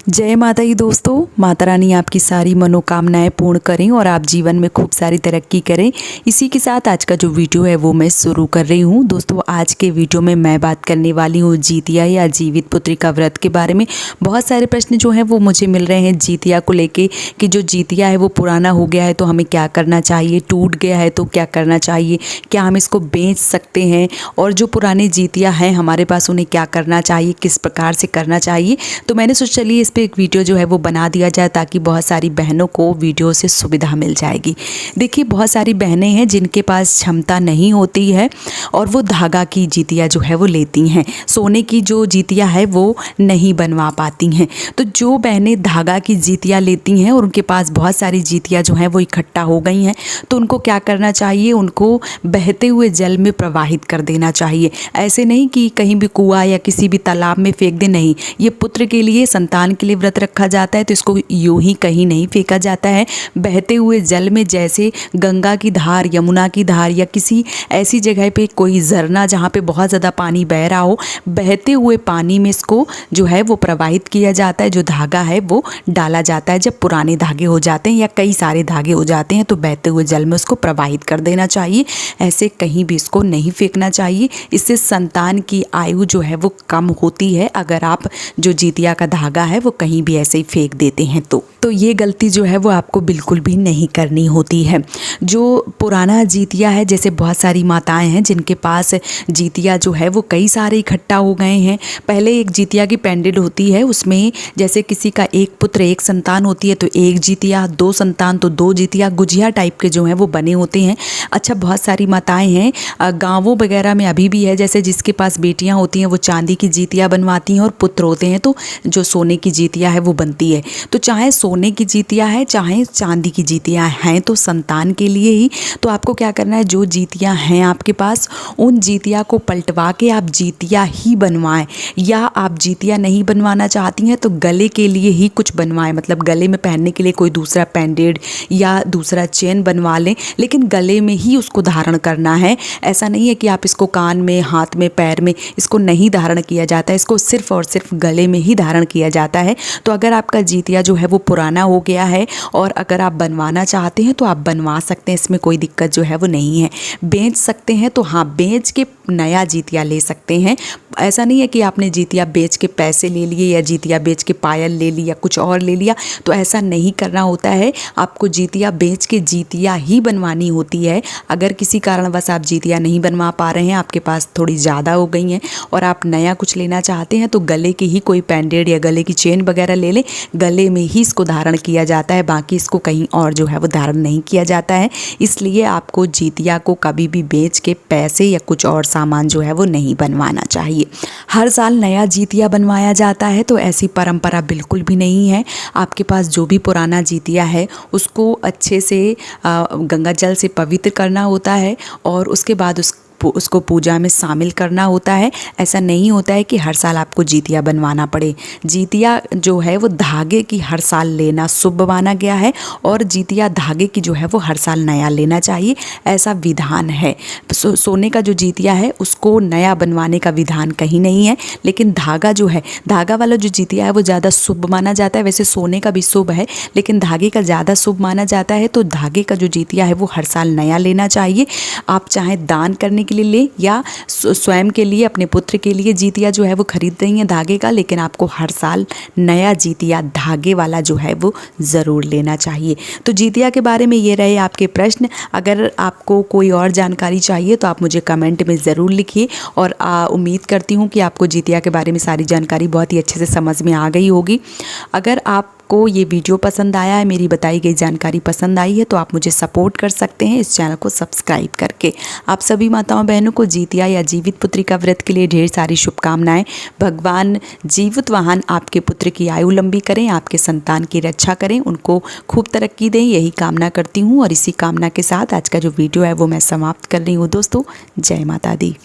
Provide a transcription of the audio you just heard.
जय माता दी दोस्तों। माता रानी आपकी सारी मनोकामनाएं पूर्ण करें और आप जीवन में खूब सारी तरक्की करें। इसी के साथ आज का जो वीडियो है वो मैं शुरू कर रही हूँ। दोस्तों आज के वीडियो में मैं बात करने वाली हूँ जितिया या जीवित पुत्री का व्रत के बारे में। बहुत सारे प्रश्न जो हैं वो मुझे मिल रहे हैं जितिया को लेके कि जो जितिया है वो पुराना हो गया है तो हमें क्या करना चाहिए, टूट गया है तो क्या करना चाहिए, क्या हम इसको बेच सकते हैं, और जो पुराने जितिया हैं हमारे पास उन्हें क्या करना चाहिए, किस प्रकार से करना चाहिए। तो मैंने सोचा चलिए इस पे एक वीडियो जो है वो बना दिया जाए ताकि बहुत सारी बहनों को वीडियो से सुविधा मिल जाएगी। देखिए बहुत सारी बहनें हैं जिनके पास क्षमता नहीं होती है और वो धागा की जितिया जो है वो लेती हैं, सोने की जो जितिया है वो नहीं बनवा पाती हैं। तो जो बहनें धागा की जितिया लेती हैं और उनके पास बहुत सारी जितिया जो हैं वो इकट्ठा हो गई हैं तो उनको क्या करना चाहिए, उनको बहते हुए जल में प्रवाहित कर देना चाहिए। ऐसे नहीं कि कहीं भी कुआं या किसी भी तालाब में फेंक दे, नहीं, ये पुत्र के लिए, संतान के लिए व्रत रखा जाता है तो इसको यूं ही कहीं नहीं फेंका जाता है। बहते हुए जल में, जैसे गंगा की धार, यमुना की धार या किसी ऐसी जगह पे कोई झरना जहाँ पे बहुत ज़्यादा पानी बह रहा हो, बहते हुए पानी में इसको जो है वो प्रवाहित किया जाता है। जो धागा है वो डाला जाता है। जब पुराने धागे हो जाते हैं या कई सारे धागे हो जाते हैं तो बहते हुए जल में उसको प्रवाहित कर देना चाहिए। ऐसे कहीं भी इसको नहीं फेंकना चाहिए। इससे संतान की आयु जो है वो कम होती है अगर आप जो जितिया का धागा है वो कहीं भी ऐसे ही फेंक देते हैं तो ये गलती जो है वो आपको बिल्कुल भी नहीं करनी होती है। जो पुराना जितिया है, जैसे बहुत सारी माताएं हैं जिनके पास जितिया जो है वो कई सारे इकट्ठा हो गए हैं। पहले एक जितिया की पेंडेड होती है, उसमें जैसे किसी का एक पुत्र एक संतान होती है तो एक जितिया, दो संतान तो दो जितिया, गुजिया टाइप के जो हैं वो बने होते हैं। अच्छा, बहुत सारी माताएं हैं गाँवों वगैरह में अभी भी है, जैसे जिसके पास बेटियाँ होती हैं वो चांदी की जितिया बनवाती हैं और पुत्र होते हैं तो जो सोने की जितिया है वो बनती है। तो चाहे सोने की जितिया है चाहे चांदी की जितिया हैं तो संतान के लिए ही। तो आपको क्या करना है, जो जितिया हैं आपके पास उन जितिया को पलटवा के आप जितिया ही बनवाएं, या आप जितिया नहीं बनवाना चाहती हैं तो गले के लिए ही कुछ बनवाएं, मतलब गले में पहनने के लिए कोई दूसरा पेंडेड या दूसरा चेन बनवा लें, लेकिन गले में ही उसको धारण करना है। ऐसा नहीं है कि आप इसको कान में, हाथ में, पैर में इसको नहीं धारण किया जाता है, इसको सिर्फ और सिर्फ गले में ही धारण किया जाता है। तो अगर आपका जितिया जो है वो पुराना हो गया है और अगर आप बनवाना चाहते हैं तो आप बनवा सकते हैं, इसमें कोई दिक्कत जो है वो नहीं है। बेच सकते हैं तो हाँ, बेच के नया जितिया ले सकते हैं। ऐसा नहीं है कि आपने जितिया बेच के पैसे ले लिए या जितिया बेच के पायल ले ली या कुछ और ले लिया, तो ऐसा नहीं करना होता है। आपको जितिया बेच के जितिया ही बनवानी होती है। अगर किसी कारणवश आप जितिया नहीं बनवा पा रहे हैं, आपके पास थोड़ी ज़्यादा हो गई हैं और आप नया कुछ लेना चाहते हैं तो गले की ही कोई पेंडेड या गले की चेन वगैरह ले लें। गले में ही इसको धारण किया जाता है, बाकी इसको कहीं और जो है वो धारण नहीं किया जाता है। इसलिए आपको जितिया को कभी भी बेच के पैसे या कुछ और सामान जो है वो नहीं बनवाना चाहिए। हर साल नया जितिया बनवाया जाता है तो ऐसी परंपरा बिल्कुल भी नहीं है। आपके पास जो भी पुराना जितिया है उसको अच्छे से गंगा जल से पवित्र करना होता है और उसके बाद उसको पूजा में शामिल करना होता है। ऐसा नहीं होता है कि हर साल आपको जितिया बनवाना पड़े। जितिया जो है वो धागे की हर साल लेना शुभ माना गया है और जितिया धागे की जो है वो हर साल नया लेना चाहिए, ऐसा विधान है। सोने का जो जितिया है उसको नया बनवाने का विधान कहीं नहीं है, लेकिन धागा जो है, धागा वाला जो जितिया है वो ज़्यादा शुभ माना जाता है। वैसे सोने का भी शुभ है लेकिन धागे का ज़्यादा शुभ माना जाता है। तो धागे का जो जितिया है वो हर साल नया लेना चाहिए। आप चाहे दान करने के लिए ले या स्वयं के लिए, अपने पुत्र के लिए जितिया जो है वो खरीद रही हैं धागे का, लेकिन आपको हर साल नया जितिया धागे वाला जो है वो ज़रूर लेना चाहिए। तो जितिया के बारे में ये रहे आपके प्रश्न। अगर आपको कोई और जानकारी चाहिए तो आप मुझे कमेंट में ज़रूर लिखिए और उम्मीद करती हूँ कि आपको जितिया के बारे में सारी जानकारी बहुत ही अच्छे से समझ में आ गई होगी। अगर आपको ये वीडियो पसंद आया है, मेरी बताई गई जानकारी पसंद आई है तो आप मुझे सपोर्ट कर सकते हैं इस चैनल को सब्सक्राइब करके। आप सभी माताओं बहनों को जितिया या जीवित पुत्री का व्रत के लिए ढेर सारी शुभकामनाएं। भगवान जीवित वाहन आपके पुत्र की आयु लंबी करें, आपके संतान की रक्षा करें, उनको खूब तरक्की दें, यही कामना करती हूँ। और इसी कामना के साथ आज का जो वीडियो है वो मैं समाप्त कर रही हूँ। दोस्तों, जय माता दी।